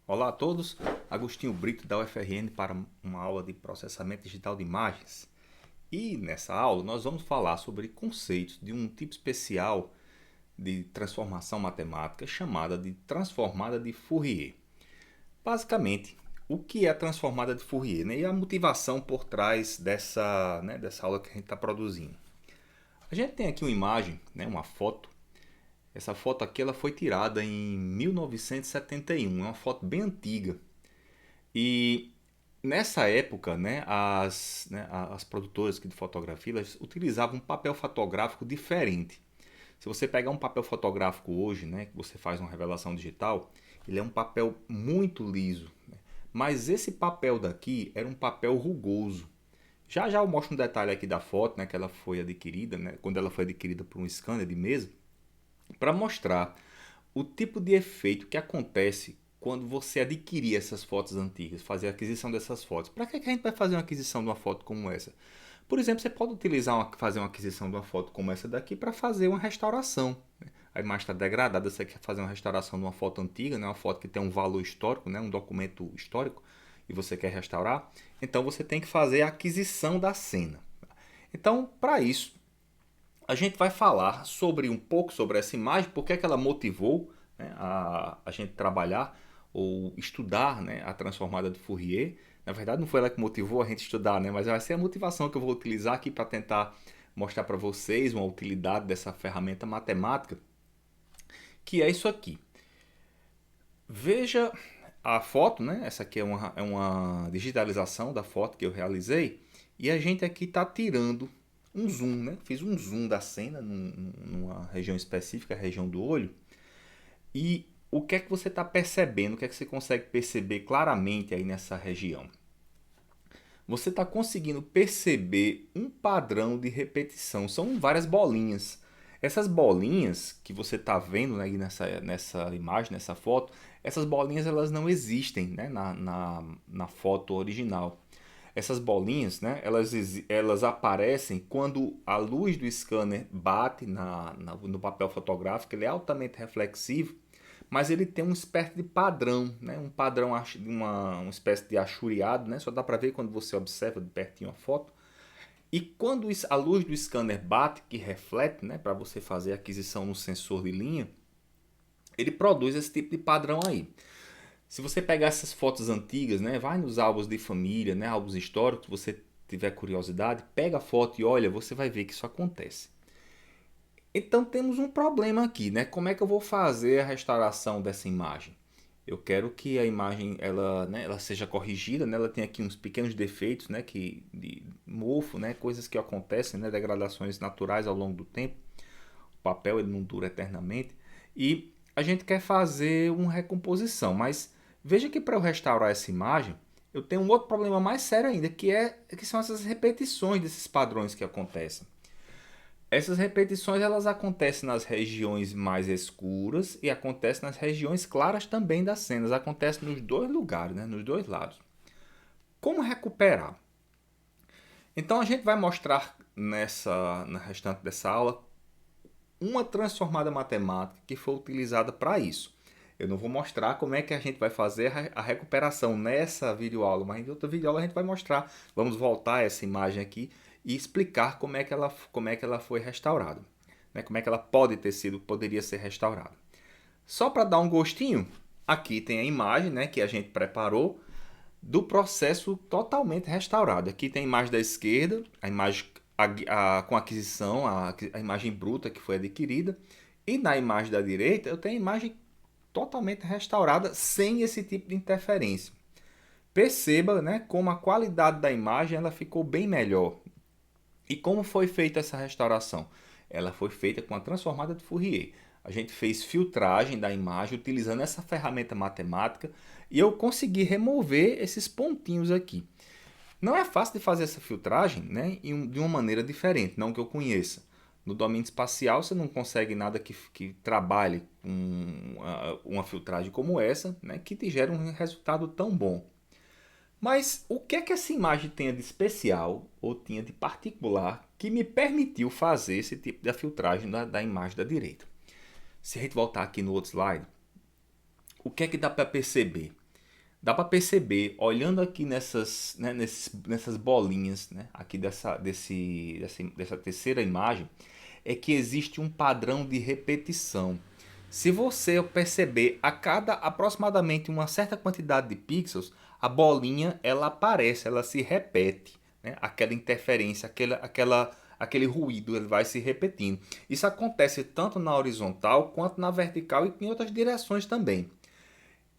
Olá a todos, Agostinho Brito da UFRN para uma aula de processamento digital de imagens. E nessa aula nós vamos falar sobre conceitos de um tipo especial de transformação matemática chamada de transformada de Fourier. Basicamente, o que é a transformada de Fourier, né? E a motivação por trás dessa aula que a gente está produzindo. A gente tem aqui uma imagem, né, uma foto. Essa foto aqui ela foi tirada em 1971, é uma foto bem antiga. E nessa época, as produtoras de fotografia elas utilizavam um papel fotográfico diferente. Se você pegar um papel fotográfico hoje, né, que você faz uma revelação digital, ele é um papel muito liso. Né? Mas esse papel daqui era um papel rugoso. Já já eu mostro um detalhe aqui da foto, né, que ela foi adquirida, né, quando ela foi adquirida por um scanner de mesa, para mostrar o tipo de efeito que acontece quando você adquirir essas fotos antigas, fazer a aquisição dessas fotos. Para que a gente vai fazer uma aquisição de uma foto como essa? Por exemplo, você pode fazer uma aquisição de uma foto como essa daqui para fazer uma restauração. Né? A imagem está degradada, você quer fazer uma restauração de uma foto antiga, né? Uma foto que tem um valor histórico, né? Um documento histórico, e você quer restaurar. Então você tem que fazer a aquisição da cena. Então, para isso, a gente vai falar sobre um pouco sobre essa imagem, porque é que ela motivou, né, a gente trabalhar ou estudar, né, a transformada de Fourier. Na verdade, não foi ela que motivou a gente estudar, né, mas vai ser a motivação que eu vou utilizar aqui para tentar mostrar para vocês uma utilidade dessa ferramenta matemática, que é isso aqui. Veja a foto, né? Essa aqui é uma digitalização da foto que eu realizei. E a gente aqui está tirando um zoom, né? Fiz um zoom da cena numa região específica, a região do olho. E o que é que você está percebendo? O que é que você consegue perceber claramente aí nessa região? Você está conseguindo perceber um padrão de repetição. São várias bolinhas. Essas bolinhas que você está vendo, né, nessa imagem, nessa foto, essas bolinhas elas não existem, né, na foto original. Essas bolinhas, né, elas aparecem quando a luz do scanner bate no papel fotográfico. Ele é altamente reflexivo, mas ele tem uma espécie de padrão, né? Um padrão, uma espécie de achuriado, né? Só dá para ver quando você observa de pertinho a foto. E quando a luz do scanner bate, que reflete, né? Para você fazer a aquisição no sensor de linha, ele produz esse tipo de padrão aí. Se você pegar essas fotos antigas, né? Vai nos álbuns de família, né? Álbuns históricos, se você tiver curiosidade, pega a foto e olha, você vai ver que isso acontece. Então temos um problema aqui, né? Como é que eu vou fazer a restauração dessa imagem? Eu quero que a imagem ela seja corrigida, né? Ela tem aqui uns pequenos defeitos, né? De mofo, né? Coisas que acontecem, né? Degradações naturais ao longo do tempo. O papel ele não dura eternamente e a gente quer fazer uma recomposição, mas veja que para eu restaurar essa imagem eu tenho um outro problema mais sério ainda, que são essas repetições desses padrões que acontecem. Essas repetições elas acontecem nas regiões mais escuras e acontecem nas regiões claras também das cenas. Acontece nos dois lugares, né? Nos dois lados. Como recuperar? Então a gente vai mostrar na restante dessa aula uma transformada matemática que foi utilizada para isso. Eu não vou mostrar como é que a gente vai fazer a recuperação nessa videoaula, mas em outra videoaula a gente vai mostrar. Vamos voltar a essa imagem aqui e explicar como é que ela foi restaurada, né? Como é que ela poderia ser restaurada. Só para dar um gostinho, aqui tem a imagem, né, que a gente preparou do processo totalmente restaurado. Aqui tem a imagem da esquerda, a imagem com aquisição, a imagem bruta que foi adquirida. E na imagem da direita eu tenho a imagem totalmente restaurada sem esse tipo de interferência. Perceba, né, como a qualidade da imagem ela ficou bem melhor. E como foi feita essa restauração? Ela foi feita com a transformada de Fourier. A gente fez filtragem da imagem utilizando essa ferramenta matemática e eu consegui remover esses pontinhos aqui. Não é fácil de fazer essa filtragem, né, de uma maneira diferente, não que eu conheça. No domínio espacial você não consegue nada que trabalhe com uma filtragem como essa, né, que te gere um resultado tão bom. Mas o que é que essa imagem tinha de especial ou tinha de particular que me permitiu fazer esse tipo de filtragem da imagem da direita? Se a gente voltar aqui no outro slide, o que é que dá para perceber? Dá para perceber, olhando aqui nessas bolinhas, né, aqui dessa terceira imagem, é que existe um padrão de repetição. Se você perceber a cada aproximadamente uma certa quantidade de pixels, a bolinha ela aparece, ela se repete, né? Aquela interferência, aquele ruído, ele vai se repetindo. Isso acontece tanto na horizontal quanto na vertical e em outras direções também.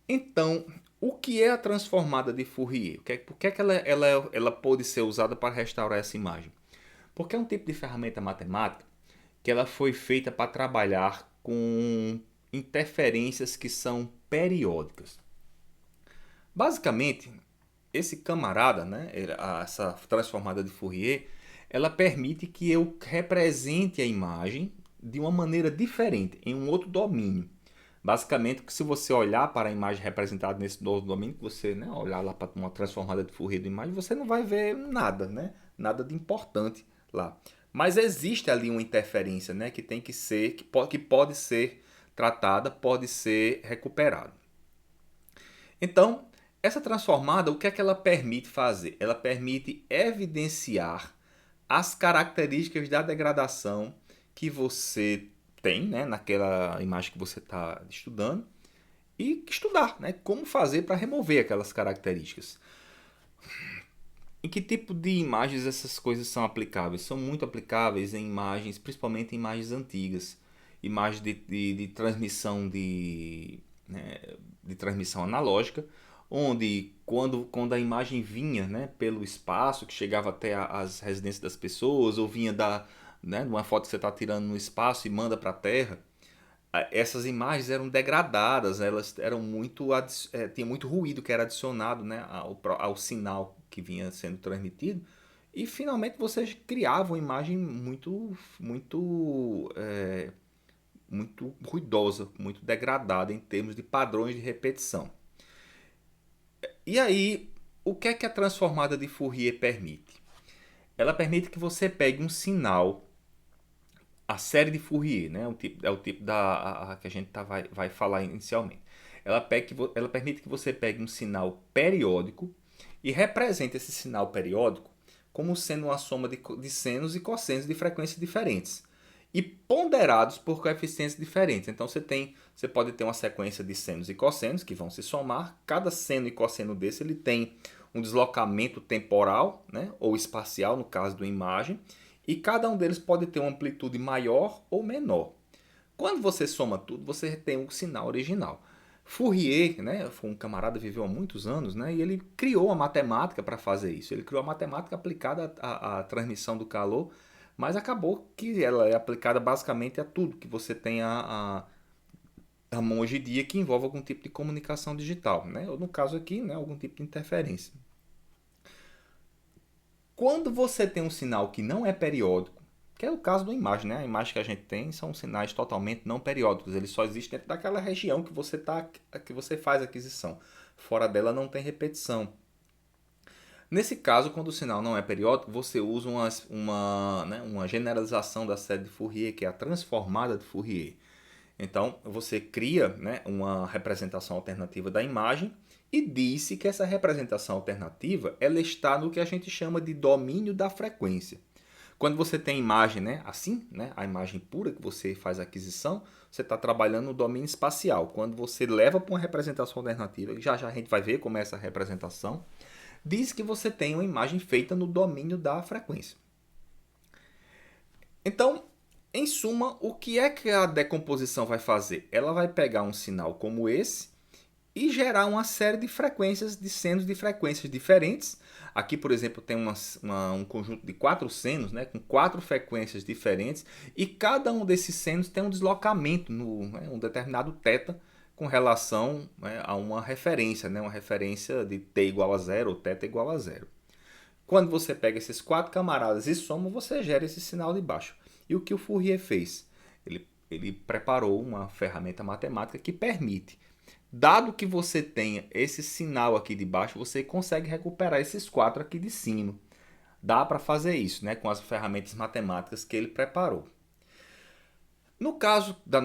Então, o que é a transformada de Fourier? Por que, é que ela pode ser usada para restaurar essa imagem? Porque é um tipo de ferramenta matemática que ela foi feita para trabalhar com interferências que são periódicas. Basicamente, esse camarada, né, essa transformada de Fourier, ela permite que eu represente a imagem de uma maneira diferente, em um outro domínio. Basicamente, se você olhar para a imagem representada nesse novo domínio, que você, né, olhar lá para uma transformada de Fourier de imagem, você não vai ver nada, né? Nada de importante lá. Mas existe ali uma interferência, né, que tem que ser, que pode ser tratada, pode ser recuperada. Então, essa transformada, o que é que ela permite fazer? Ela permite evidenciar as características da degradação que você tem, né, naquela imagem que você está estudando e estudar, né, como fazer para remover aquelas características. Em que tipo de imagens essas coisas são aplicáveis? São muito aplicáveis em imagens, principalmente em imagens antigas, imagens de transmissão né, de transmissão analógica, onde quando a imagem vinha, né, pelo espaço, que chegava até as residências das pessoas, ou vinha né, de uma foto que você está tirando no espaço e manda para a Terra, essas imagens eram degradadas, elas eram tinha muito ruído que era adicionado, né, ao sinal que vinha sendo transmitido, e finalmente você criava uma imagem muito ruidosa, muito degradada em termos de padrões de repetição. E aí, o que é que a transformada de Fourier permite? Ela permite que você pegue um sinal, a série de Fourier, né? É o tipo que a gente vai falar inicialmente. Ela permite que você pegue um sinal periódico e represente esse sinal periódico como sendo uma soma de senos e cossenos de frequências diferentes e ponderados por coeficientes diferentes. Então você pode ter uma sequência de senos e cossenos que vão se somar. Cada seno e cosseno desse ele tem um deslocamento temporal, né, ou espacial no caso da imagem, e cada um deles pode ter uma amplitude maior ou menor. Quando você soma tudo, você tem um sinal original. Fourier, né, foi um camarada que viveu há muitos anos, né, e ele criou a matemática para fazer isso. Ele criou a matemática aplicada à transmissão do calor, mas acabou que ela é aplicada basicamente a tudo que você tem a mão hoje em dia que envolve algum tipo de comunicação digital, né, ou no caso aqui, né, algum tipo de interferência. Quando você tem um sinal que não é periódico, que é o caso da imagem, né? A imagem que a gente tem são sinais totalmente não periódicos, eles só existem dentro daquela região que você faz a aquisição. Fora dela não tem repetição. Nesse caso, quando o sinal não é periódico, você usa uma generalização da série de Fourier, que é a transformada de Fourier. Então, você cria, né, uma representação alternativa da imagem e disse que essa representação alternativa ela está no que a gente chama de domínio da frequência. Quando você tem imagem, né, assim, né, a imagem pura que você faz a aquisição, você está trabalhando no domínio espacial. Quando você leva para uma representação alternativa, já já a gente vai ver como é essa representação, diz que você tem uma imagem feita no domínio da frequência. Então, em suma, o que é que a decomposição vai fazer? Ela vai pegar um sinal como esse e gerar uma série de frequências, de senos de frequências diferentes. Aqui, por exemplo, tem um conjunto de 4 senos, né, com 4 frequências diferentes, e cada um desses senos tem um deslocamento, um determinado θ, com relação, né, a uma referência, né, uma referência de t igual a zero ou θ igual a zero. Quando você pega esses 4 camaradas e soma, você gera esse sinal de baixo. E o que o Fourier fez? Ele preparou uma ferramenta matemática que permite, dado que você tenha esse sinal aqui de baixo, você consegue recuperar esses 4 aqui de cima. Dá para fazer isso, né, com as ferramentas matemáticas que ele preparou. No caso do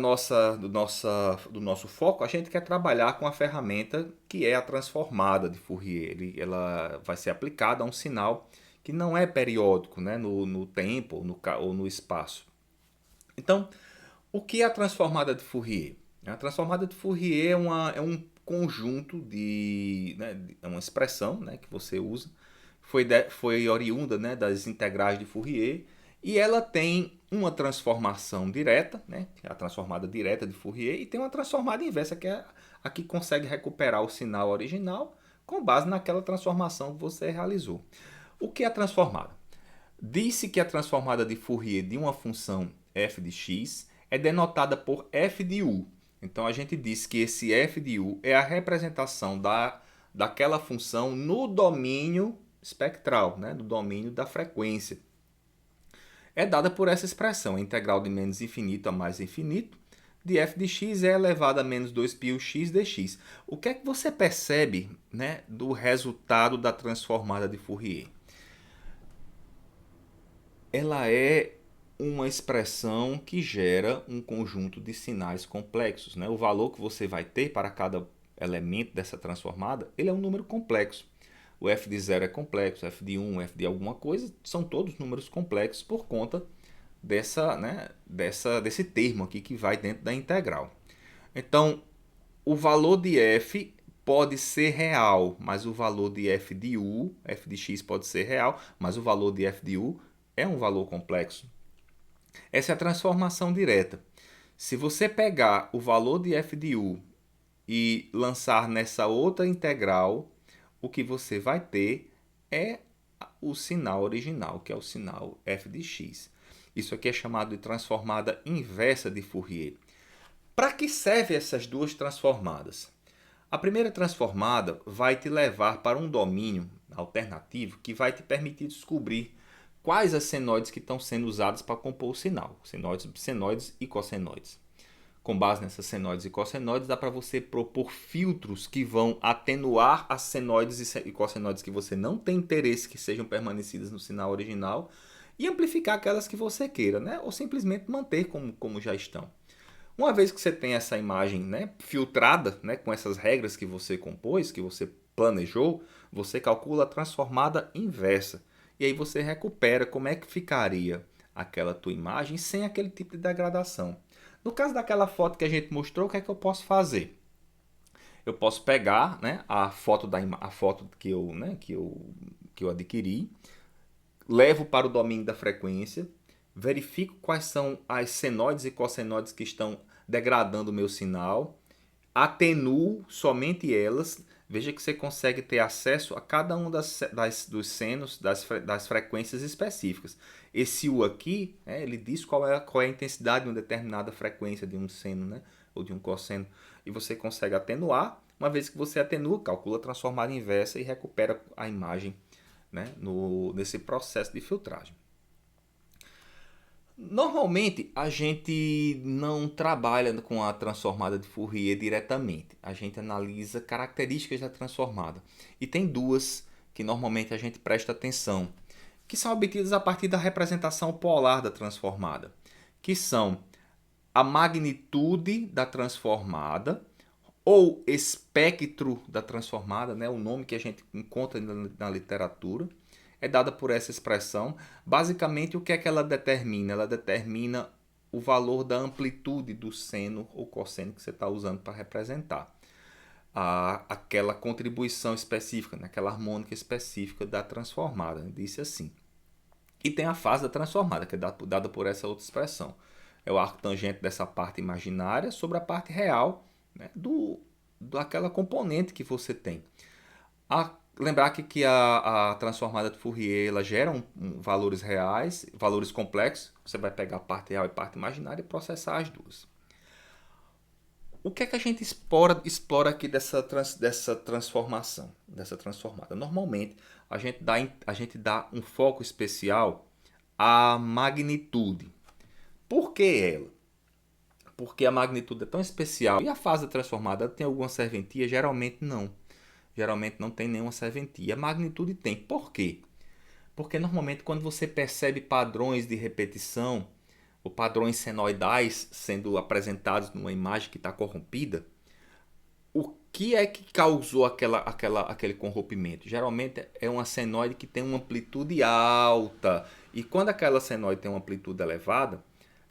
nosso foco, a gente quer trabalhar com a ferramenta que é a transformada de Fourier. Ela vai ser aplicada a um sinal que não é periódico, né, no tempo ou no espaço. Então, o que é a transformada de Fourier? A transformada de Fourier é um conjunto é uma expressão, né, que você usa, foi oriunda, né, das integrais de Fourier, e ela tem uma transformação direta, né, a transformada direta de Fourier, e tem uma transformada inversa, que é a que consegue recuperar o sinal original com base naquela transformação que você realizou. O que é a transformada? Disse que a transformada de Fourier de uma função f de x é denotada por f de u. Então a gente diz que esse f de u é a representação daquela função no domínio espectral, né? Do domínio da frequência. É dada por essa expressão, a integral de menos infinito a mais infinito, de f de x é elevado a menos 2πx dx. O que é que você percebe, né, do resultado da transformada de Fourier? Ela é uma expressão que gera um conjunto de sinais complexos, né? O valor que você vai ter para cada elemento dessa transformada, ele é um número complexo. O f de 0 é complexo, f de 1, f de alguma coisa, são todos números complexos por conta desse termo aqui que vai dentro da integral. Então, o valor de f pode ser real, mas o valor de f de u, f de x pode ser real, mas o valor de f de u é um valor complexo. Essa é a transformação direta. Se você pegar o valor de f de u e lançar nessa outra integral, o que você vai ter é o sinal original, que é o sinal f de x. Isso aqui é chamado de transformada inversa de Fourier. Para que servem essas duas transformadas? A primeira transformada vai te levar para um domínio alternativo que vai te permitir descobrir quais as senoides que estão sendo usadas para compor o sinal, senoides e cossenoides. Com base nessas senoides e cossenoides, dá para você propor filtros que vão atenuar as senoides e cossenoides que você não tem interesse que sejam permanecidas no sinal original e amplificar aquelas que você queira, né? Ou simplesmente manter como já estão. Uma vez que você tem essa imagem, né, filtrada, né, com essas regras que você compôs, que você planejou, você calcula a transformada inversa. E aí você recupera como é que ficaria aquela tua imagem sem aquele tipo de degradação. No caso daquela foto que a gente mostrou, o que é que eu posso fazer? Eu posso pegar, né, a foto que eu adquiri, levo para o domínio da frequência, verifico quais são as senoides e cossenoides que estão degradando o meu sinal, atenuo somente elas. Veja que você consegue ter acesso a cada um dos senos, das frequências específicas. Esse U aqui, ele diz qual é a intensidade de uma determinada frequência de um seno, né, ou de um cosseno. E você consegue atenuar. Uma vez que você atenua, calcula a transformada inversa e recupera a imagem, né, nesse processo de filtragem. Normalmente a gente não trabalha com a transformada de Fourier diretamente. A gente analisa características da transformada. E tem duas que normalmente a gente presta atenção, que são obtidas a partir da representação polar da transformada, que são a magnitude da transformada ou espectro da transformada, né, o nome que a gente encontra na literatura, é dada por essa expressão. Basicamente, o que é que ela determina? Ela determina o valor da amplitude do seno ou cosseno que você está usando para representar aquela contribuição específica, aquela harmônica específica da transformada. Disse assim. E tem a fase da transformada, que é dada por essa outra expressão. É o arco tangente dessa parte imaginária sobre a parte real, né, daquela componente que você tem. Lembrar que a transformada de Fourier ela gera valores reais, valores complexos. Você vai pegar a parte real e a parte imaginária e processar as duas. O que é que a gente explora aqui dessa transformação, dessa transformada? Normalmente, a gente dá um foco especial à magnitude. Por que ela? Porque a magnitude é tão especial. E a fase transformada tem alguma serventia? Geralmente não. Geralmente não tem nenhuma serventia. A magnitude tem. Por quê? Porque normalmente quando você percebe padrões de repetição, ou padrões senoidais sendo apresentados numa imagem que está corrompida, o que é que causou aquele corrompimento? Geralmente é uma senoide que tem uma amplitude alta. E quando aquela senoide tem uma amplitude elevada,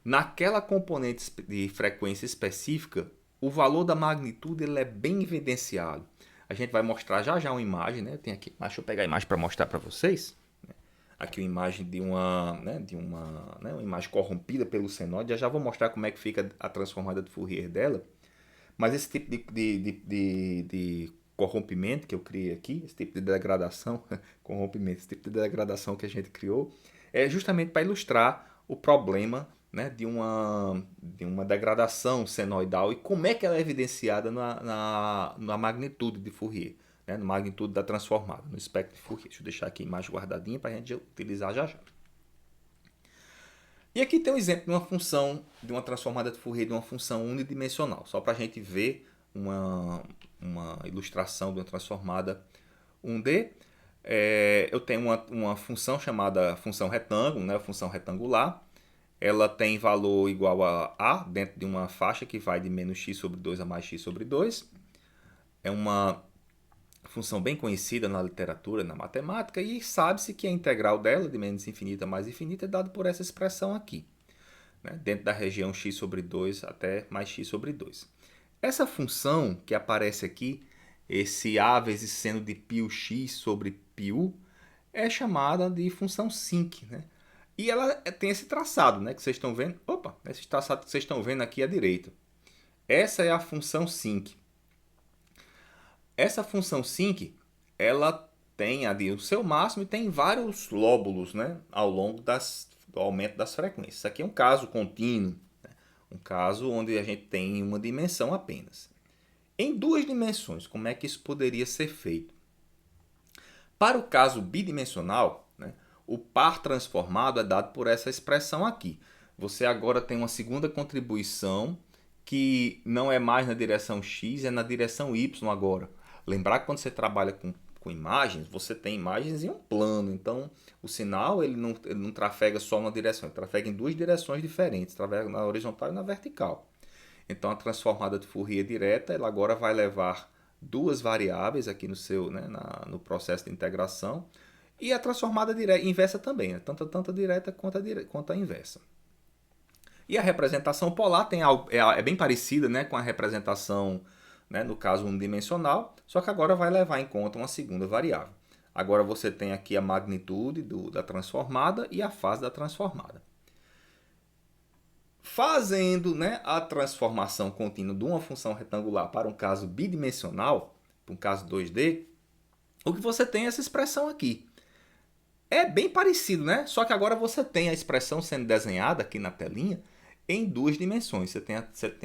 naquela componente de frequência específica, o valor da magnitude ele é bem evidenciado. A gente vai mostrar já já uma imagem, né? Tem aqui, deixa eu pegar a imagem para mostrar para vocês. Aqui uma imagem de uma imagem corrompida pelo senoide. Já já vou mostrar como é que fica a transformada de Fourier dela. Mas esse tipo de corrompimento que eu criei aqui, esse tipo de degradação, corrompimento, esse tipo de degradação que a gente criou, é justamente para ilustrar o problema, né, de uma degradação senoidal e como é que ela é evidenciada na magnitude de Fourier, né, na magnitude da transformada, no espectro de Fourier. Deixa eu deixar aqui a imagem guardadinha para a gente utilizar já já. E aqui tem um exemplo de uma função, de uma transformada de Fourier de uma função unidimensional, só para a gente ver uma ilustração de uma transformada 1D. Eu tenho uma função chamada função retângulo, né, função retangular. Ela tem valor igual a dentro de uma faixa que vai de menos x sobre 2 a mais x sobre 2. É uma função bem conhecida na literatura, na matemática, e sabe-se que a integral dela, de menos infinita a mais infinita, é dada por essa expressão aqui, né? Dentro da região x sobre 2 até mais x sobre 2. Essa função que aparece aqui, esse a vezes seno de πx sobre πu, é chamada de função sinc, né? E ela tem esse traçado, né, que vocês estão vendo. Opa, esse traçado que vocês estão vendo aqui à direita. Essa é a função sinc. Essa função sinc, ela tem ali o seu máximo e tem vários lóbulos, né, ao longo do aumento das frequências. Isso aqui é um caso contínuo, né, um caso onde a gente tem uma dimensão apenas. Em duas dimensões, como é que isso poderia ser feito? Para o caso bidimensional, né, o par transformado é dado por essa expressão aqui. Você agora tem uma segunda contribuição que não é mais na direção x, é na direção y agora. Lembrar que quando você trabalha com imagens, você tem imagens em um plano. Então, o sinal ele não trafega só uma direção, ele trafega em duas direções diferentes, trafega na horizontal e na vertical. Então, a transformada de Fourier direta, ela agora vai levar duas variáveis aqui no processo de integração. E a transformada inversa também, né? tanto a direta quanto a inversa. E a representação polar é bem parecida, né, com a representação, né, no caso unidimensional, só que agora vai levar em conta uma segunda variável. Agora você tem aqui a magnitude da transformada e a fase da transformada. Fazendo, né, a transformação contínua de uma função retangular para um caso bidimensional, para um caso 2D, o que você tem é essa expressão aqui. É bem parecido, né? Só que agora você tem a expressão sendo desenhada aqui na telinha em duas dimensões. Você tem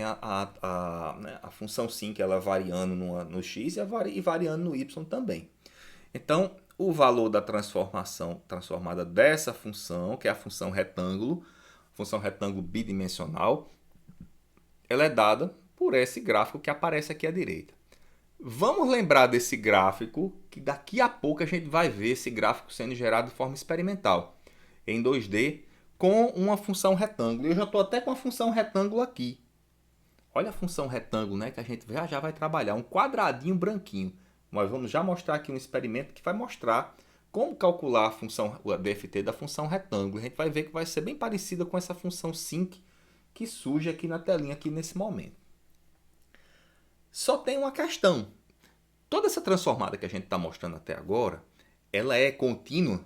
a função sinc ela variando no x e variando no y também. Então, o valor da transformada dessa função, que é a função retângulo bidimensional, ela é dada por esse gráfico que aparece aqui à direita. Vamos lembrar desse gráfico, que daqui a pouco a gente vai ver esse gráfico sendo gerado de forma experimental, em 2D, com uma função retângulo. Eu já estou até com a função retângulo aqui. Olha a função retângulo, né, que a gente já vai trabalhar, um quadradinho branquinho. Nós vamos já mostrar aqui um experimento que vai mostrar como calcular a DFT da função retângulo. A gente vai ver que vai ser bem parecida com essa função sinc que surge aqui na telinha aqui nesse momento. Só tem uma questão. Toda essa transformada que a gente está mostrando até agora, ela é contínua.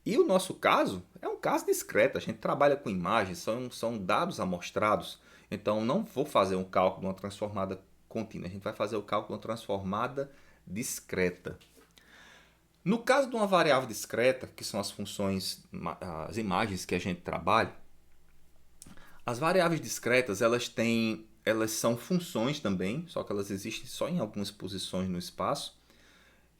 E o nosso caso é um caso discreto. A gente trabalha com imagens, são dados amostrados. Então, não vou fazer um cálculo de uma transformada contínua. A gente vai fazer o cálculo de uma transformada discreta. No caso de uma variável discreta, que são as funções, as imagens que a gente trabalha, as variáveis discretas elas são funções também, só que elas existem só em algumas posições no espaço,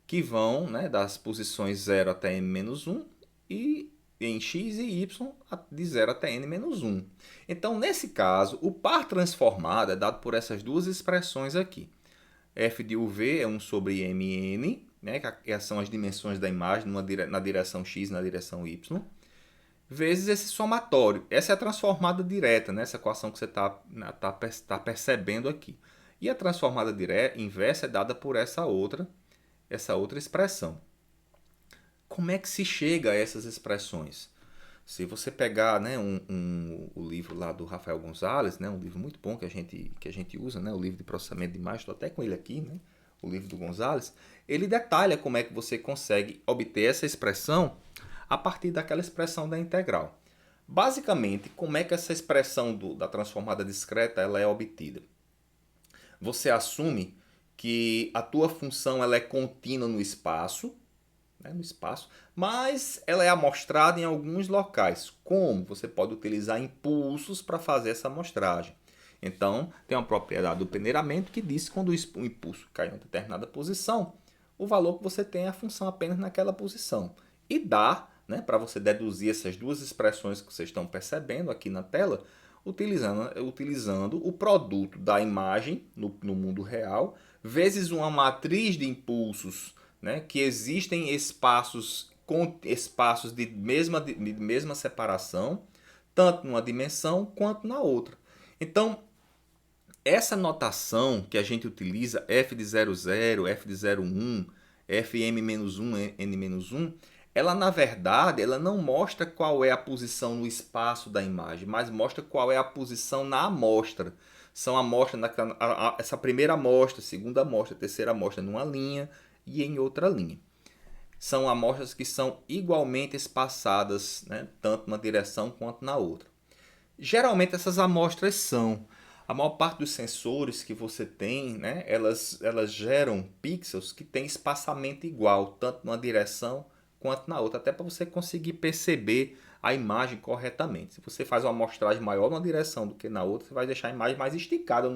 que vão, né, das posições 0 até n-1 e em x e y de 0 até n-1. Então, nesse caso, o par transformado é dado por essas duas expressões aqui. F de uv é 1 sobre mn, né, que são as dimensões da imagem na direção x e na direção y. vezes esse somatório. Essa é a transformada direta, né? Essa equação que você tá percebendo aqui. E a transformada direta, inversa é dada por essa outra expressão. Como é que se chega a essas expressões? Se você pegar, né, o livro lá do Rafael Gonzalez, né, um livro muito bom que a gente usa, né, o livro de processamento de imagem, estou até com ele aqui, né, o livro do Gonzalez, ele detalha como é que você consegue obter essa expressão a partir daquela expressão da integral. Basicamente, como é que essa expressão da transformada discreta ela é obtida? Você assume que a tua função ela é contínua no espaço, né, no espaço, mas ela é amostrada em alguns locais. Como? Você pode utilizar impulsos para fazer essa amostragem. Então, tem uma propriedade do peneiramento que diz que quando o impulso cai em uma determinada posição, o valor que você tem é a função apenas naquela posição. E dá, né, para você deduzir essas duas expressões que vocês estão percebendo aqui na tela, utilizando o produto da imagem no mundo real, vezes uma matriz de impulsos, né, que existem espaços de mesma separação, tanto numa dimensão quanto na outra. Então, essa notação que a gente utiliza, f de 00, f de 01, fm-1, n-1, ela na verdade ela não mostra qual é a posição no espaço da imagem, mas mostra qual é a posição na amostra. São amostras, essa primeira amostra, segunda amostra, terceira amostra numa linha e em outra linha. São amostras que são igualmente espaçadas, né, tanto numa direção quanto na outra. Geralmente essas amostras são, a maior parte dos sensores que você tem, né, elas geram pixels que têm espaçamento igual, tanto numa direção quanto na outra, até para você conseguir perceber a imagem corretamente. Se você faz uma amostragem maior numa direção do que na outra, você vai deixar a imagem mais esticada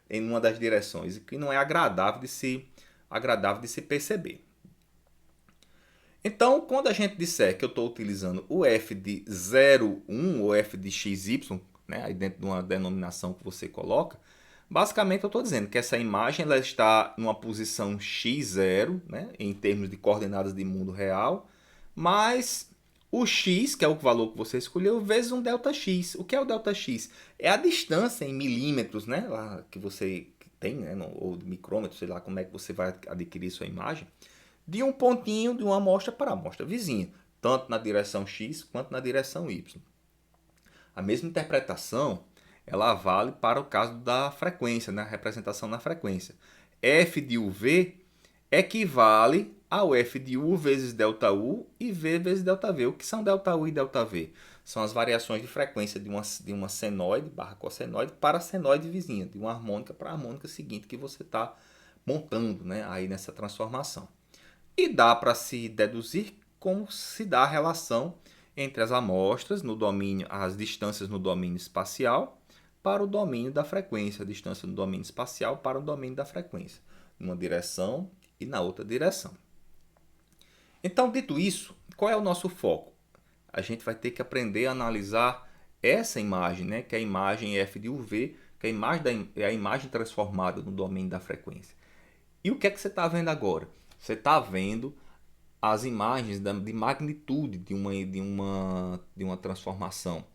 em uma das direções, o que não é agradável de se perceber. Então, quando a gente disser que eu estou utilizando o f de 0,1 ou f de xy, né, aí dentro de uma denominação que você coloca, basicamente eu estou dizendo que essa imagem ela está numa posição x0, né, em termos de coordenadas de mundo real, mas o x, que é o valor que você escolheu, vezes um Δx. O que é o Δx? É a distância em milímetros, né, lá que você tem, né, ou de micrômetros, sei lá como é que você vai adquirir sua imagem, de um pontinho de uma amostra para a amostra vizinha, tanto na direção x quanto na direção y. A mesma interpretação ela vale para o caso da frequência, né? A representação na frequência. F de UV equivale ao F de U vezes ΔU e V vezes ΔV. O que são ΔU e ΔV? São as variações de frequência de uma senoide barra cossenoide para a senoide vizinha, de uma harmônica para a harmônica seguinte que você está montando, né, aí nessa transformação. E dá para se deduzir como se dá a relação entre as amostras no domínio, as distâncias no domínio espacial para o domínio da frequência, a distância no domínio espacial para o domínio da frequência, numa direção e na outra direção. Então, dito isso, qual é o nosso foco? A gente vai ter que aprender a analisar essa imagem, né, que é a imagem f de UV, que é a imagem transformada no domínio da frequência. E o que é que você está vendo agora? Você está vendo as imagens de magnitude de uma transformação.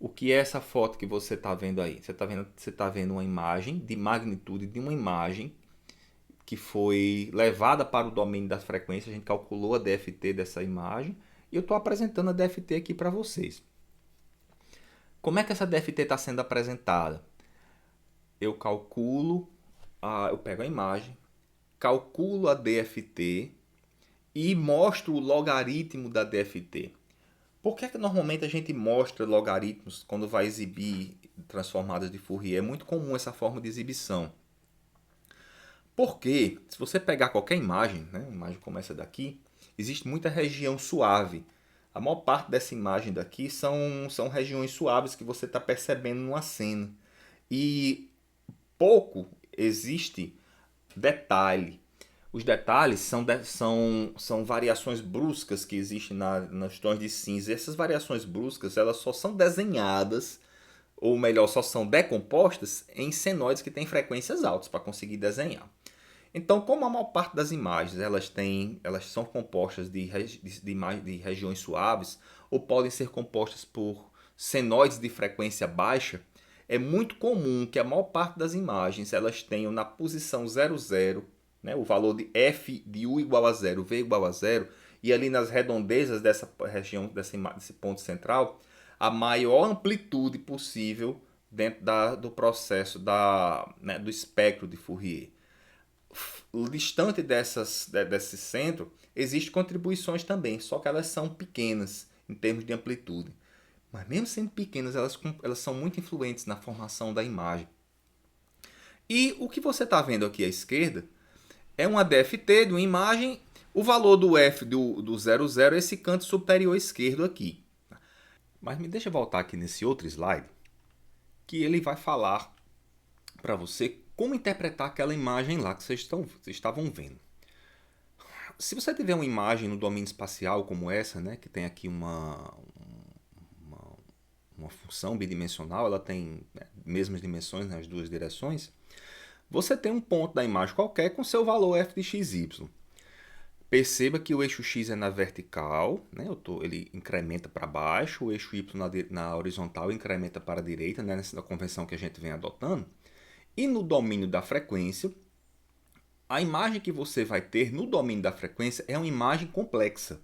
O que é essa foto que você está vendo aí? Você tá vendo uma imagem de magnitude de uma imagem que foi levada para o domínio das frequências. A gente calculou a DFT dessa imagem e eu estou apresentando a DFT aqui para vocês. Como é que essa DFT está sendo apresentada? Eu pego a imagem, calculo a DFT e mostro o logaritmo da DFT. Por que é que normalmente a gente mostra logaritmos quando vai exibir transformadas de Fourier? É muito comum essa forma de exibição. Porque, se você pegar qualquer imagem, né, a imagem começa daqui, existe muita região suave. A maior parte dessa imagem daqui são regiões suaves que você está percebendo numa cena. E pouco existe detalhe. Os detalhes são variações bruscas que existem nos tons de cinza. E essas variações bruscas elas só são desenhadas, ou melhor, só são decompostas em senoides que têm frequências altas para conseguir desenhar. Então, como a maior parte das imagens elas são compostas de regiões suaves ou podem ser compostas por senoides de frequência baixa, é muito comum que a maior parte das imagens elas tenham na posição 00, né, o valor de f de u igual a zero, v igual a zero, e ali nas redondezas dessa região, desse ponto central, a maior amplitude possível dentro do processo né, do espectro de Fourier. Distante desse centro, existem contribuições também, só que elas são pequenas em termos de amplitude. Mas mesmo sendo pequenas, elas são muito influentes na formação da imagem. E o que você está vendo aqui à esquerda é uma DFT de uma imagem, o valor do f do 00 é esse canto superior esquerdo aqui. Mas me deixa voltar aqui nesse outro slide, que ele vai falar para você como interpretar aquela imagem lá que vocês estavam vendo. Se você tiver uma imagem no domínio espacial como essa, né, que tem aqui uma função bidimensional, ela tem, né, mesmas dimensões nas duas direções, você tem um ponto da imagem qualquer com seu valor f de xy. Perceba que o eixo x é na vertical, né, ele incrementa para baixo, o eixo y na horizontal incrementa para a direita, né, nessa convenção que a gente vem adotando. E no domínio da frequência, a imagem que você vai ter no domínio da frequência é uma imagem complexa.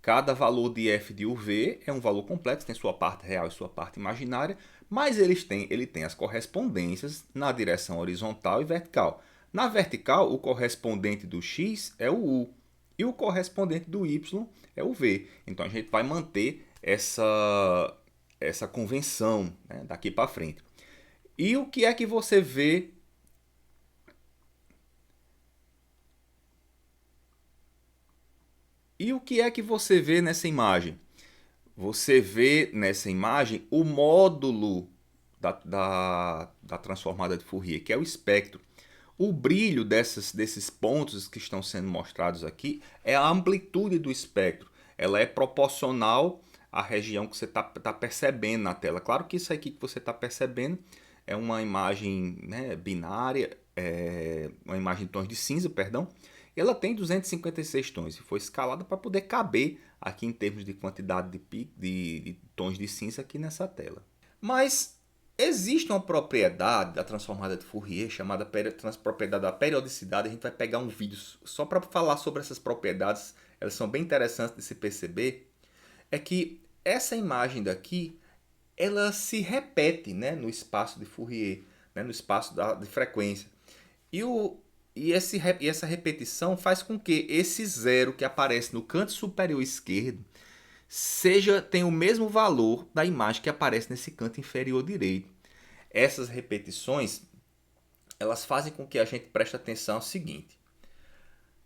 Cada valor de f de uv é um valor complexo, tem sua parte real e sua parte imaginária, mas ele tem as correspondências na direção horizontal e vertical. Na vertical, o correspondente do x é o u e o correspondente do y é o v. Então a gente vai manter essa convenção, né, daqui para frente. E o que é que você vê? E o que é que você vê nessa imagem? Você vê nessa imagem o módulo da transformada de Fourier, que é o espectro. O brilho desses pontos que estão sendo mostrados aqui é a amplitude do espectro. Ela é proporcional à região que você está percebendo na tela. Claro que isso aqui que você está percebendo é uma imagem, né, binária, uma imagem em tons de cinza, perdão. Ela tem 256 tons e foi escalada para poder caber aqui em termos de quantidade de tons de cinza aqui nessa tela. Mas existe uma propriedade da transformada de Fourier chamada propriedade da periodicidade. A gente vai pegar um vídeo só para falar sobre essas propriedades. Elas são bem interessantes de se perceber. É que essa imagem daqui, ela se repete, né, no espaço de Fourier, né, no espaço de frequência. E essa repetição faz com que esse zero que aparece no canto superior esquerdo tenha o mesmo valor da imagem que aparece nesse canto inferior direito. Essas repetições elas fazem com que a gente preste atenção ao seguinte.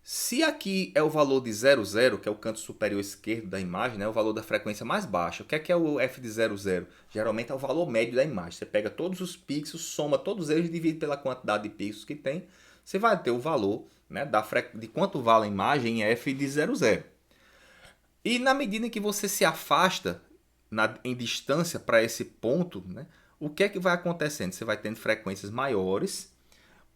Se aqui é o valor de 00, que é o canto superior esquerdo da imagem, né, o valor da frequência mais baixa, o que é o f de 00? Geralmente é o valor médio da imagem. Você pega todos os pixels, soma todos eles e divide pela quantidade de pixels que tem. Você vai ter o valor, né, de quanto vale a imagem em f de 00. E na medida em que você se afasta em distância para esse ponto, né, o que é que vai acontecendo? Você vai tendo frequências maiores,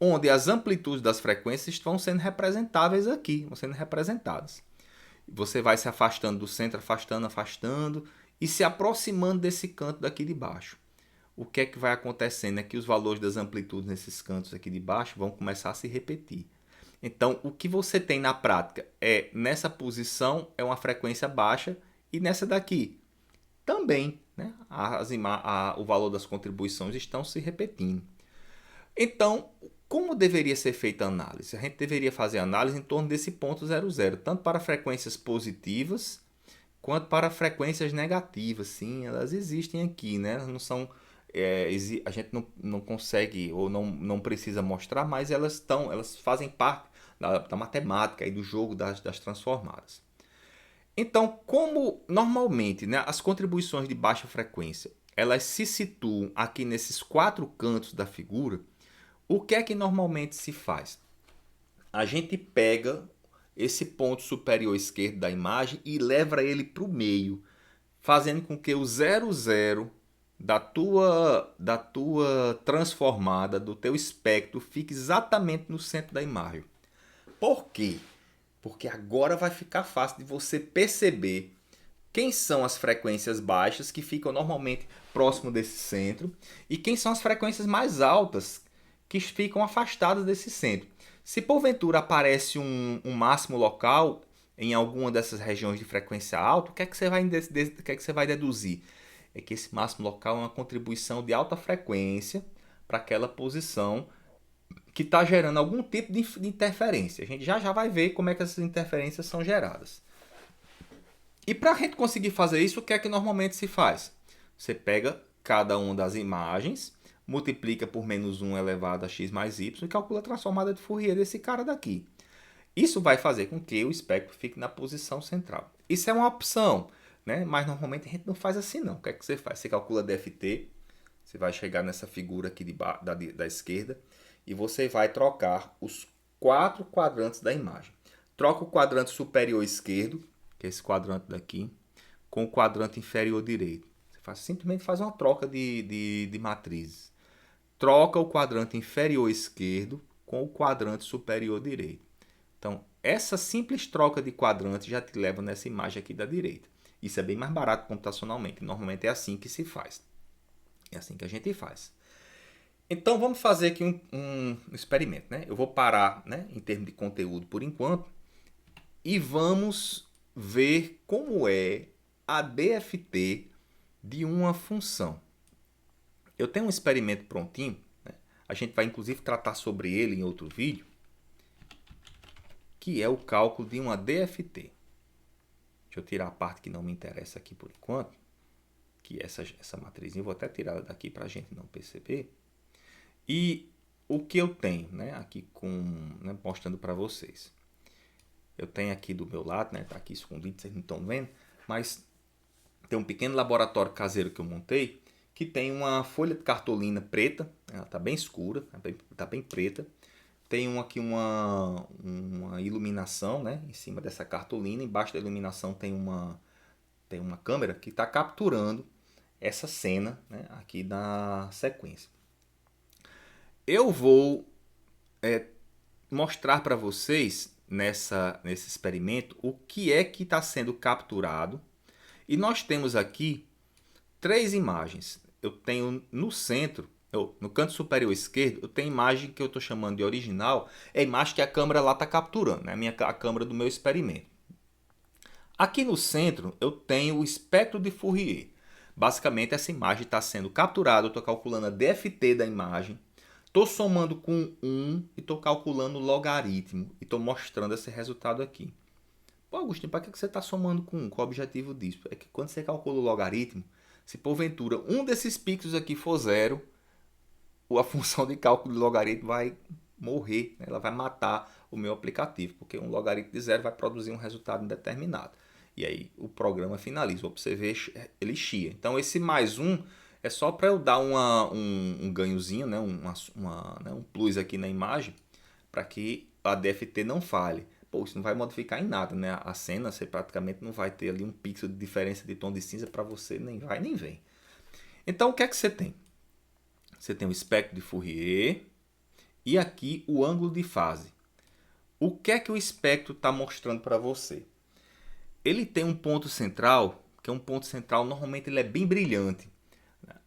onde as amplitudes das frequências vão sendo representáveis aqui, vão sendo representadas. Você vai se afastando do centro, afastando e se aproximando desse canto daqui de baixo. O que é que vai acontecendo é que os valores das amplitudes nesses cantos aqui de baixo vão começar a se repetir. Então, o que você tem na prática é, nessa posição, é uma frequência baixa e nessa daqui também, né, o valor das contribuições estão se repetindo. Então, como deveria ser feita a análise? A gente deveria fazer a análise em torno desse ponto 00, tanto para frequências positivas quanto para frequências negativas. Sim, elas existem aqui, né? Não são, a gente não consegue ou não precisa mostrar, mas elas fazem parte da matemática e do jogo das transformadas. Então, como normalmente, né, as contribuições de baixa frequência elas se situam aqui nesses quatro cantos da figura, o que é que normalmente se faz? A gente pega esse ponto superior esquerdo da imagem e leva ele para o meio, fazendo com que o 00 da tua transformada, do teu espectro, fique exatamente no centro da imagem. Por quê? Porque agora vai ficar fácil de você perceber quem são as frequências baixas que ficam normalmente próximo desse centro e quem são as frequências mais altas que ficam afastadas desse centro. Se porventura aparece um máximo local em alguma dessas regiões de frequência alta, o que é que você vai deduzir? É que esse máximo local é uma contribuição de alta frequência para aquela posição que está gerando algum tipo de interferência. A gente já vai ver como é que essas interferências são geradas. E para a gente conseguir fazer isso, o que é que normalmente se faz? Você pega cada uma das imagens, multiplica por menos 1 elevado a x mais y e calcula a transformada de Fourier desse cara daqui. Isso vai fazer com que o espectro fique na posição central. Isso é uma opção, né? Mas normalmente a gente não faz assim não. O que é que você faz? Você calcula DFT, você vai chegar nessa figura aqui da esquerda e você vai trocar os 4 quadrantes da imagem. Troca o quadrante superior esquerdo, que é esse quadrante daqui, com o quadrante inferior direito. Você simplesmente faz uma troca de matrizes. Troca o quadrante inferior esquerdo com o quadrante superior direito. Então, essa simples troca de quadrantes já te leva nessa imagem aqui da direita. Isso é bem mais barato computacionalmente. Normalmente é assim que se faz. É assim que a gente faz. Então, vamos fazer aqui um experimento, né? Eu vou parar, né, em termos de conteúdo por enquanto e vamos ver como é a DFT de uma função. Eu tenho um experimento prontinho, né? A gente vai inclusive tratar sobre ele em outro vídeo, que é o cálculo de uma DFT. Deixa eu tirar a parte que não me interessa aqui por enquanto, que é essa matrizinha, eu vou até tirar ela daqui para a gente não perceber. E o que eu tenho, né, aqui né, mostrando para vocês. Eu tenho aqui do meu lado, né, tá aqui escondido, vocês não estão vendo, mas tem um pequeno laboratório caseiro que eu montei, que tem uma folha de cartolina preta, ela está bem escura, está bem preta. Tem aqui uma iluminação, né, em cima dessa cartolina. Embaixo da iluminação tem uma câmera que está capturando essa cena, né, aqui da sequência. Eu vou mostrar para vocês nesse experimento o que é que está sendo capturado. E nós temos aqui 3 imagens. Eu tenho no centro, no canto superior esquerdo, eu tenho a imagem que eu estou chamando de original, é a imagem que a câmera lá está capturando, né? A câmera do meu experimento. Aqui no centro eu tenho o espectro de Fourier. Basicamente essa imagem está sendo capturada, eu estou calculando a DFT da imagem, estou somando com 1 e estou calculando o logaritmo e estou mostrando esse resultado aqui. Pô, Agostinho, para que você está somando com 1? Qual o objetivo disso? É que quando você calcula o logaritmo, se porventura um desses pixels aqui for zero, a função de cálculo de logaritmo vai morrer, né? Ela vai matar o meu aplicativo, porque um logaritmo de zero vai produzir um resultado indeterminado. E aí o programa finaliza, você vê, ele chia. Então esse mais um é só para eu dar um ganhozinho, né? Um plus aqui na imagem, para que a DFT não falhe. Pô, isso não vai modificar em nada, né? A cena, você praticamente não vai ter ali um pixel de diferença de tom de cinza para você, nem vai nem vem. Então o que é que você tem? Você tem o espectro de Fourier e aqui o ângulo de fase. O que é que o espectro está mostrando para você? Ele tem um ponto central, que é um ponto central, normalmente ele é bem brilhante.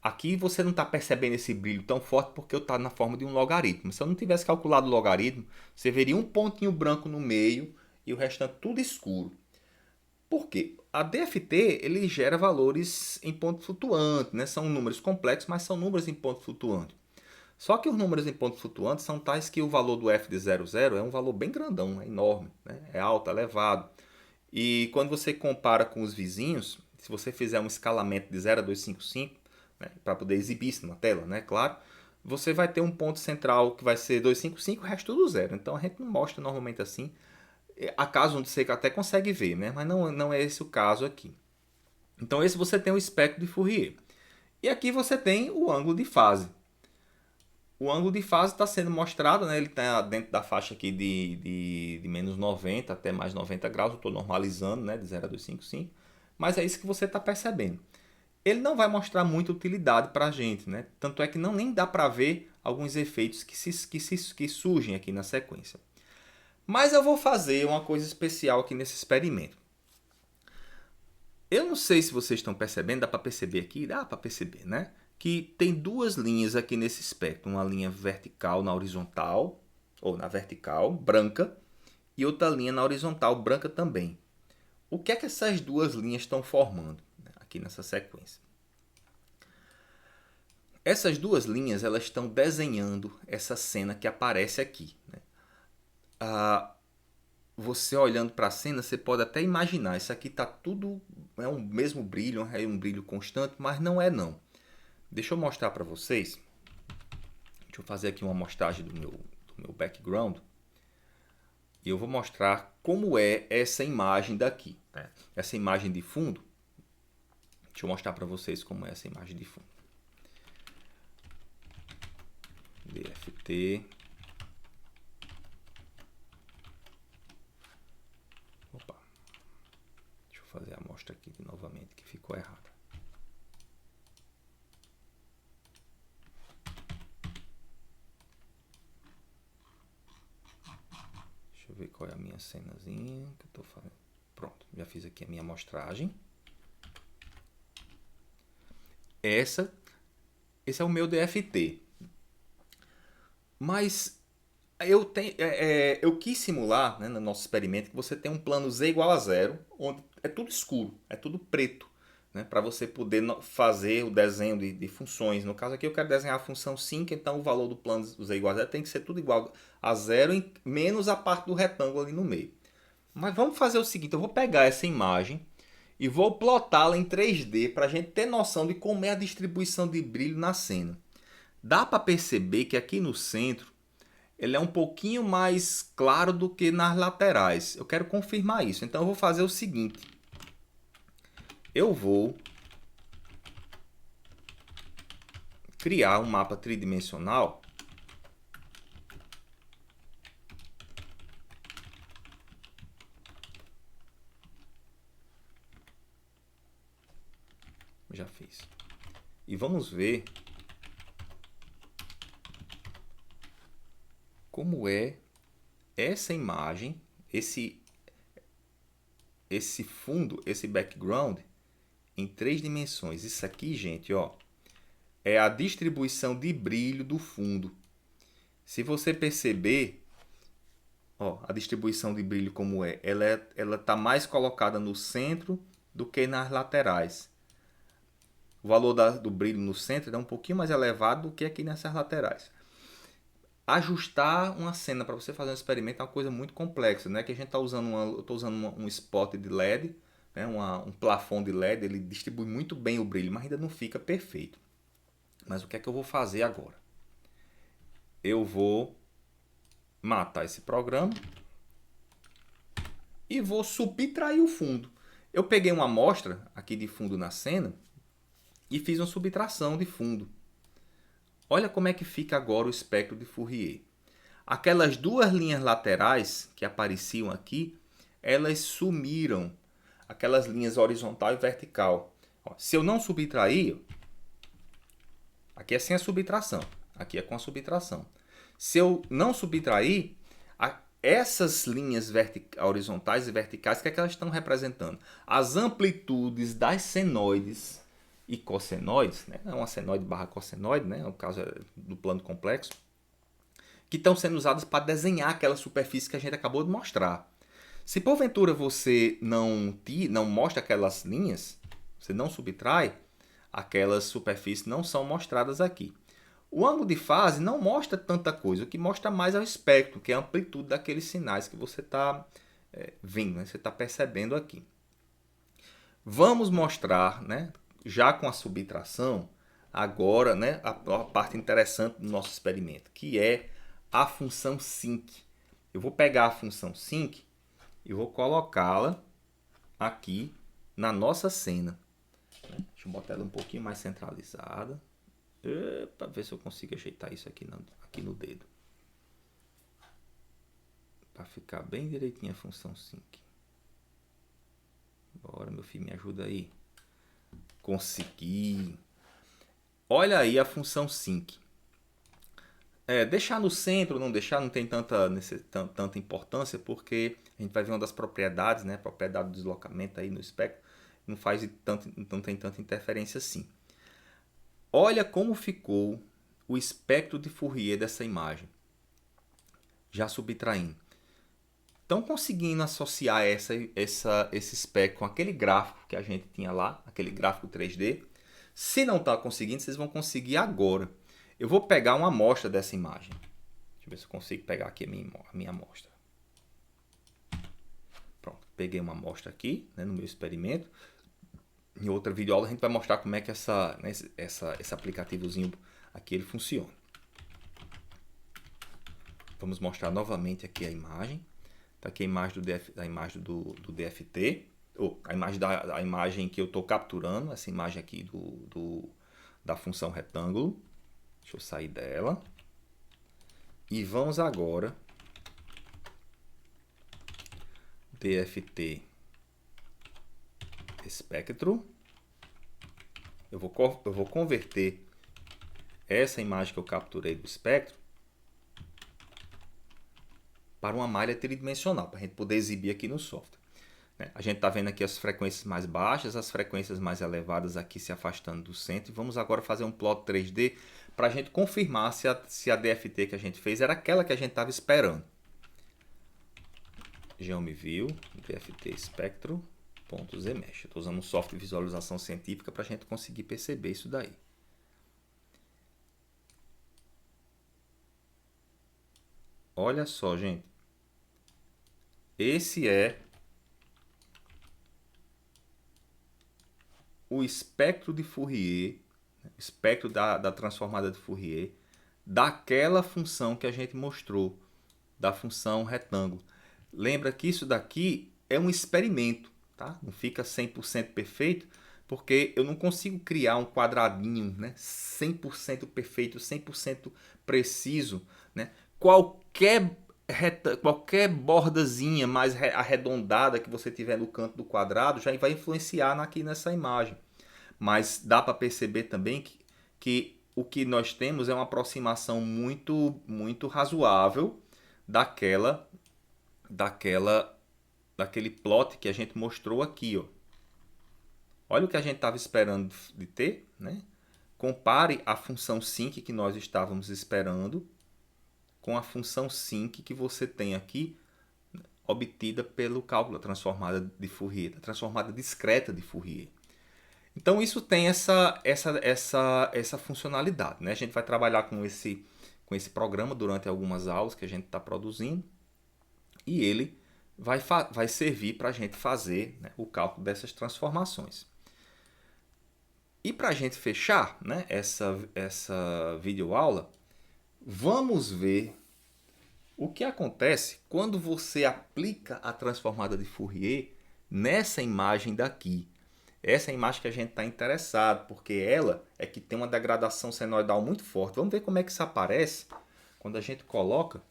Aqui você não está percebendo esse brilho tão forte porque está na forma de um logaritmo. Se eu não tivesse calculado o logaritmo, você veria um pontinho branco no meio e o restante tudo escuro. Por quê? A DFT ele gera valores em ponto flutuante, né? São números complexos, mas são números em ponto flutuante. Só que os números em ponto flutuante são tais que o valor do f de 00 é um valor bem grandão, é enorme, né? É alto, elevado. E quando você compara com os vizinhos, se você fizer um escalamento de 0 a 255, né, para poder exibir isso na tela, né, claro, você vai ter um ponto central que vai ser 255, o resto tudo zero. Então a gente não mostra normalmente assim. Há casos onde você até consegue ver, né, mas não é esse o caso aqui. Então esse você tem o espectro de Fourier. E aqui você tem o ângulo de fase. O ângulo de fase está sendo mostrado, né? Ele está dentro da faixa aqui de menos 90 até mais 90 graus. Eu estou normalizando, né? De 0 a 255. Mas é isso que você está percebendo. ele não vai mostrar muita utilidade para a gente, né? Tanto é que não nem dá para ver alguns efeitos que surgem aqui na sequência. Mas eu vou fazer uma coisa especial aqui nesse experimento. Eu não sei se vocês estão percebendo, dá para perceber aqui? Dá para perceber, né? Que tem duas linhas aqui nesse espectro. Uma linha vertical na horizontal, ou na vertical, branca, e outra linha na horizontal, branca também. O que é que essas duas linhas estão formando, né, aqui nessa sequência? Essas duas linhas elas estão desenhando essa cena que aparece aqui, né? Você olhando para a cena, você pode até imaginar, isso aqui está tudo, é um mesmo brilho, é um brilho constante, mas não é não. Deixa eu mostrar para vocês. Deixa eu fazer aqui uma amostragem do meu background. E eu vou mostrar como é essa imagem daqui, né? Essa imagem de fundo. Deixa eu mostrar para vocês como é essa imagem de fundo. DFT. Opa. Deixa eu fazer a amostra aqui novamente que ficou errada. Deixa eu ver qual é a minha cenazinha que eu tô fazendo. Pronto, já fiz aqui a minha amostragem. Esse é o meu DFT. Mas eu quis simular, né, no nosso experimento que você tem um plano Z igual a zero, onde é tudo escuro, é tudo preto, né, para você poder fazer o desenho de funções. No caso aqui eu quero desenhar a função 5, então o valor do plano Z igual a zero tem que ser tudo igual a zero, menos a parte do retângulo ali no meio. Mas vamos fazer o seguinte, eu vou pegar essa imagem e vou plotá-la em 3D para a gente ter noção de como é a distribuição de brilho na cena. Dá para perceber que aqui no centro ele é um pouquinho mais claro do que nas laterais. Eu quero confirmar isso. Então eu vou fazer o seguinte. Eu vou criar um mapa tridimensional. Já fiz. E vamos ver como é essa imagem, esse fundo, esse background em 3 dimensões. Isso aqui, gente, ó, é a distribuição de brilho do fundo. Se você perceber, ó, a distribuição de brilho como é, ela tá mais colocada no centro do que nas laterais. O valor do brilho no centro é um pouquinho mais elevado do que aqui nessas laterais. Ajustar uma cena para você fazer um experimento é uma coisa muito complexa, né? Que a gente está usando eu estou usando um spot de LED, né? Um plafond de LED, ele distribui muito bem o brilho, mas ainda não fica perfeito. Mas o que é que eu vou fazer agora? Eu vou matar esse programa e vou subtrair o fundo. Eu peguei uma amostra aqui de fundo na cena e fiz uma subtração de fundo. Olha como é que fica agora o espectro de Fourier. Aquelas duas linhas laterais que apareciam aqui, elas sumiram. Aquelas linhas horizontal e vertical. Se eu não subtrair, aqui é sem a subtração, aqui é com a subtração. Se eu não subtrair, essas linhas horizontais e verticais, o que é que elas estão representando? As amplitudes das senoides e cossenoides, né? Uma senoide barra cossenoide, né? No caso do plano complexo, que estão sendo usadas para desenhar aquela superfície que a gente acabou de mostrar. Se porventura você não mostra aquelas linhas, você não subtrai, aquelas superfícies não são mostradas aqui. O ângulo de fase não mostra tanta coisa, o que mostra mais é o espectro, que é a amplitude daqueles sinais que você está vendo, né? Você está percebendo aqui. Vamos mostrar, né, já com a subtração, agora, né, a parte interessante do nosso experimento, que é a função sinc. Eu vou pegar a função sinc e vou colocá-la aqui na nossa cena. Deixa eu botar ela um pouquinho mais centralizada. Para ver se eu consigo ajeitar isso aqui no dedo. Para ficar bem direitinho a função sync. Bora, meu filho, me ajuda aí. Consegui. Olha aí a função sync. Deixar no centro, não deixar, não tem tanta importância, porque a gente vai ver uma das propriedades, né? Propriedade do deslocamento aí no espectro, não tem tanta interferência assim. Olha como ficou o espectro de Fourier dessa imagem, já subtraindo. Então, conseguindo associar esse espectro com aquele gráfico que a gente tinha lá, aquele gráfico 3D. Se não está conseguindo, vocês vão conseguir agora. Eu vou pegar uma amostra dessa imagem. Deixa eu ver se eu consigo pegar aqui a minha amostra. Pronto, peguei uma amostra aqui, né, no meu experimento. Em outra videoaula a gente vai mostrar como é que esse aplicativozinho aqui ele funciona. Vamos mostrar novamente aqui a imagem. Está aqui a imagem do DFT, ou a imagem que eu estou capturando, essa imagem aqui da função retângulo. Deixa eu sair dela. E vamos agora DFT espectro. Eu vou converter essa imagem que eu capturei do espectro para uma malha tridimensional, para a gente poder exibir aqui no software. A gente está vendo aqui as frequências mais baixas, as frequências mais elevadas aqui se afastando do centro. E vamos agora fazer um plot 3D para a gente confirmar se a DFT que a gente fez era aquela que a gente estava esperando. GeomeView, DFT Spectro.zmesh. Estou usando um software de visualização científica para a gente conseguir perceber isso daí. Olha só, gente. Esse é o espectro de Fourier, espectro da transformada de Fourier, daquela função que a gente mostrou, da função retângulo. Lembra que isso daqui é um experimento, tá? Não fica 100% perfeito, porque eu não consigo criar um quadradinho, né? 100% perfeito, 100% preciso, né? Qualquer bordazinha mais arredondada que você tiver no canto do quadrado já vai influenciar aqui nessa imagem. Mas dá para perceber também que o que nós temos é uma aproximação muito, muito razoável daquele plot que a gente mostrou aqui, ó. Olha o que a gente estava esperando de ter, né? Compare a função sync que nós estávamos esperando com a função sync que você tem aqui, obtida pelo cálculo da transformada de Fourier, da transformada discreta de Fourier. Então isso tem essa funcionalidade, né? A gente vai trabalhar com esse programa durante algumas aulas que a gente está produzindo e ele vai servir para a gente fazer, né, o cálculo dessas transformações. E para a gente fechar, né, essa videoaula, vamos ver o que acontece quando você aplica a transformada de Fourier nessa imagem daqui. Essa é a imagem que a gente está interessado, porque ela é que tem uma degradação senoidal muito forte. Vamos ver como é que isso aparece quando a gente coloca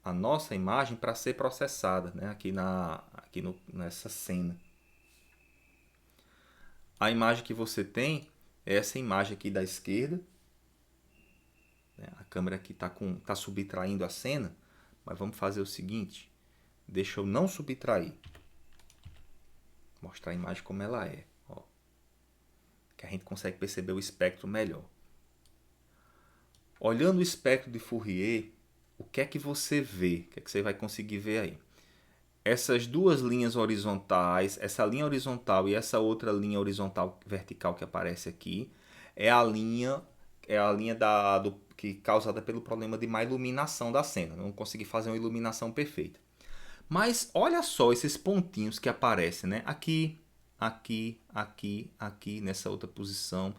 a nossa imagem para ser processada, né? Nessa cena. A imagem que você tem é essa imagem aqui da esquerda. A câmera aqui está subtraindo a cena, mas vamos fazer o seguinte. Deixa eu não subtrair. Mostrar a imagem como ela é. Ó. Que a gente consegue perceber o espectro melhor. Olhando o espectro de Fourier, o que é que você vê? O que é que você vai conseguir ver aí? Essas duas linhas horizontais, essa linha horizontal e essa outra linha horizontal vertical que aparece aqui, é a linha causada pelo problema de má iluminação da cena. Não consegui fazer uma iluminação perfeita. Mas olha só esses pontinhos que aparecem, né? Aqui, nessa outra posição.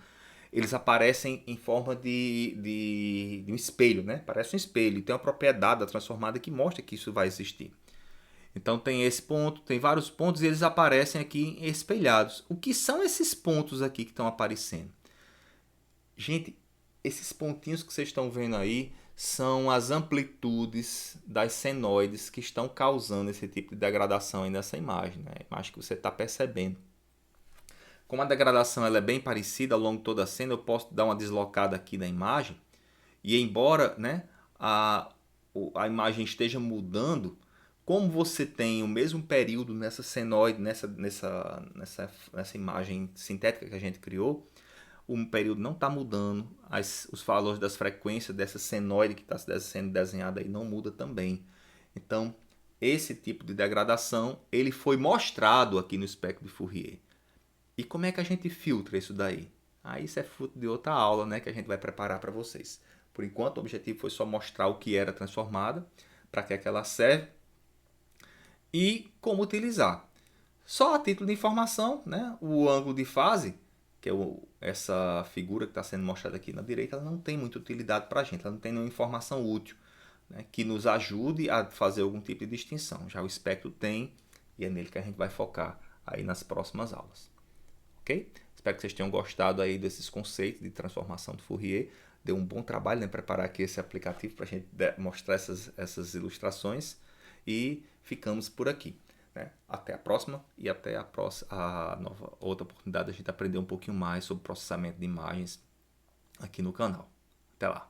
Eles aparecem em forma de um espelho, né? Parece um espelho. E tem uma propriedade da transformada que mostra que isso vai existir. Então tem esse ponto, tem vários pontos e eles aparecem aqui espelhados. O que são esses pontos aqui que estão aparecendo? Gente, esses pontinhos que vocês estão vendo aí são as amplitudes das senoides que estão causando esse tipo de degradação aí nessa imagem, né? A imagem que você está percebendo. como a degradação ela é bem parecida ao longo de toda a cena, eu posso dar uma deslocada aqui na imagem e embora, né, a imagem esteja mudando, como você tem o mesmo período nessa senoide, nessa imagem sintética que a gente criou, o período não está mudando, os valores das frequências dessa senoide que está sendo desenhada aí não muda também. Então, esse tipo de degradação ele foi mostrado aqui no espectro de Fourier. E como é que a gente filtra isso daí? Isso é fruto de outra aula, né, que a gente vai preparar para vocês. Por enquanto, o objetivo foi só mostrar o que era transformada, para que é que ela serve e como utilizar. Só a título de informação, né, o ângulo de fase, que é essa figura que está sendo mostrada aqui na direita, ela não tem muita utilidade para a gente, ela não tem nenhuma informação útil, né, que nos ajude a fazer algum tipo de distinção. Já o espectro tem, e é nele que a gente vai focar aí nas próximas aulas. Ok? Espero que vocês tenham gostado aí desses conceitos de transformação de Fourier. Deu um bom trabalho, né, preparar aqui esse aplicativo para a gente mostrar essas ilustrações. E ficamos por aqui. Né? Até a próxima e até a outra oportunidade de a gente aprender um pouquinho mais sobre processamento de imagens aqui no canal. Até lá!